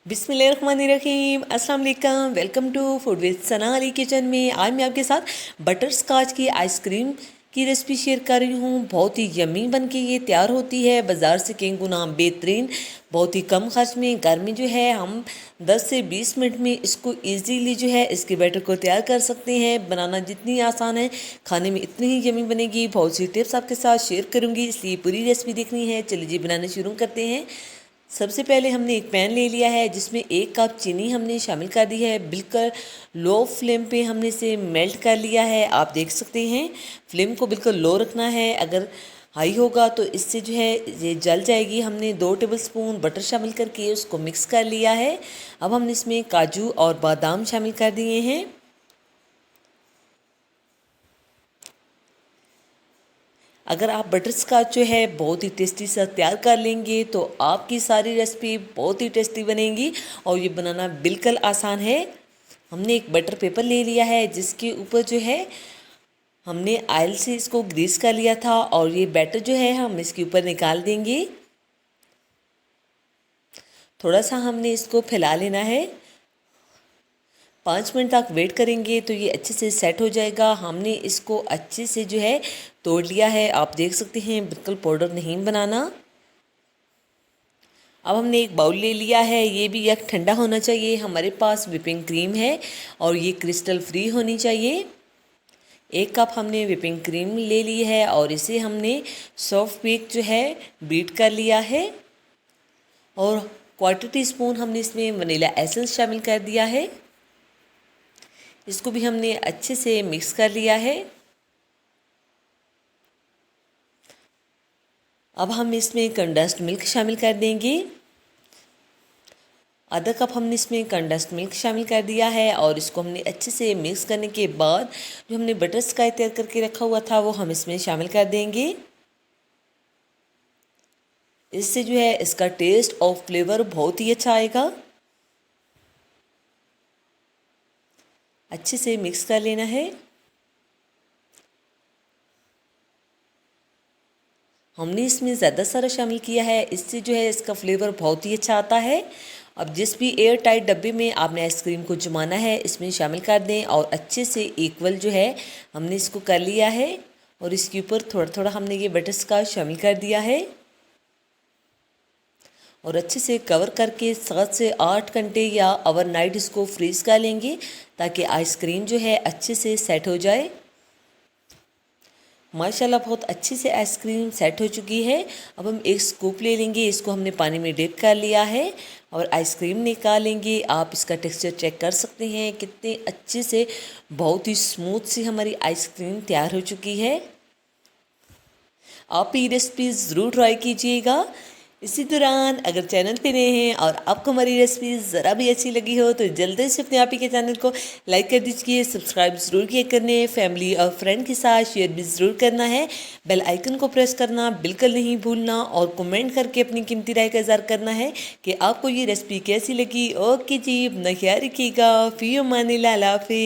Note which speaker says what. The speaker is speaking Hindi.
Speaker 1: बिस्मिल्लाहिर्रहमानिर्रहीम, अस्सलाम वालेकुम। Welcome to food with Sana Ali kitchen में। आज मैं आपके साथ बटर स्कॉच की आइसक्रीम की रेसिपी शेयर कर रही हूँ। बहुत ही यम्मी बन के ये तैयार होती है, बाज़ार से कई गुना बेहतरीन, बहुत ही कम खर्च में घर में जो है हम 10 से 20 मिनट में इसको इजीली जो है इसके बैटर को तैयार कर सकते हैं। बनाना जितनी आसान है, खाने में इतनी ही यम्मी बनेगी। बहुत सी टिप्स आपके साथ शेयर करूँगी, इसलिए पूरी रेसिपी देखनी है। चलिए जी बनाना शुरू करते हैं। सबसे पहले हमने एक पैन ले लिया है जिसमें 1 कप चीनी हमने शामिल कर दी है। बिल्कुल लो फ्लेम पे हमने इसे मेल्ट कर लिया है। आप देख सकते हैं फ्लेम को बिल्कुल लो रखना है, अगर हाई होगा तो इससे जो है ये जल जाएगी। हमने 2 टेबलस्पून बटर शामिल करके उसको मिक्स कर लिया है। अब हमने इसमें काजू और बादाम शामिल कर दिए हैं। अगर आप बटर स्कॉच जो है बहुत ही टेस्टी सा तैयार कर लेंगे तो आपकी सारी रेसिपी बहुत ही टेस्टी बनेगी और ये बनाना बिल्कुल आसान है। हमने एक बटर पेपर ले लिया है जिसके ऊपर जो है हमने ऑयल से इसको ग्रीस कर लिया था और ये बैटर जो है हम इसके ऊपर निकाल देंगे। थोड़ा सा हमने इसको फैला लेना है। 5 मिनट तक वेट करेंगे तो ये अच्छे से सेट हो जाएगा। हमने इसको अच्छे से जो है तोड़ लिया है, आप देख सकते हैं बिल्कुल पाउडर नहीं बनाना। अब हमने एक बाउल ले लिया है, ये भी एक ठंडा होना चाहिए। हमारे पास व्हिपिंग क्रीम है और ये क्रिस्टल फ्री होनी चाहिए। 1 कप हमने व्हिपिंग क्रीम ले ली है और इसे हमने सॉफ्ट बेक जो है बीट कर लिया है और 1/4 टीस्पून हमने इसमें वनीला एसेंस शामिल कर दिया है। इसको भी हमने अच्छे से मिक्स कर लिया है। अब हम इसमें कंडेंस्ड मिल्क शामिल कर देंगे। आधा कप हमने इसमें कंडेंस्ड मिल्क शामिल कर दिया है और इसको हमने अच्छे से मिक्स करने के बाद जो हमने बटर स्कॉच तैयार करके रखा हुआ था वो हम इसमें शामिल कर देंगे। इससे जो है इसका टेस्ट और फ्लेवर बहुत ही अच्छा आएगा। अच्छे से मिक्स कर लेना है। हमने इसमें ज़्यादा सारा शामिल किया है, इससे जो है इसका फ्लेवर बहुत ही अच्छा आता है। अब जिस भी एयर टाइट डब्बे में आपने आइसक्रीम को जमाना है इसमें शामिल कर दें और अच्छे से इक्वल जो है हमने इसको कर लिया है और इसके ऊपर थोड़ा थोड़ा हमने ये बटर स्कॉच शामिल कर दिया है और अच्छे से कवर करके 7 से 8 घंटे या ओवरनाइट इसको फ्रीज़ कर लेंगे ताकि आइसक्रीम जो है अच्छे से सेट हो जाए। माशाल्लाह बहुत अच्छे से आइसक्रीम सेट हो चुकी है। अब हम एक स्कूप ले लेंगे, इसको हमने पानी में डिप कर लिया है और आइसक्रीम निकालेंगे। आप इसका टेक्सचर चेक कर सकते हैं कितने अच्छे से, बहुत ही स्मूथ सी हमारी आइसक्रीम तैयार हो चुकी है। आप ये रेसिपी ज़रूर ट्राई कीजिएगा। इसी दौरान अगर चैनल पे नए हैं और आपको हमारी रेसिपी ज़रा भी अच्छी लगी हो तो जल्दी से अपने आप ही के चैनल को लाइक कर दीजिए, सब्सक्राइब ज़रूर किया करने, फैमिली और फ्रेंड के साथ शेयर भी ज़रूर करना है। बेल आइकन को प्रेस करना बिल्कुल नहीं भूलना और कमेंट करके अपनी कीमती राय का इज़हार करना है कि आपको ये रेसिपी कैसी लगी। ओके जी, अपना ख्याल रखिएगा। फ़ी अमानिल्लाह, अल्लाह हाफ़िज़।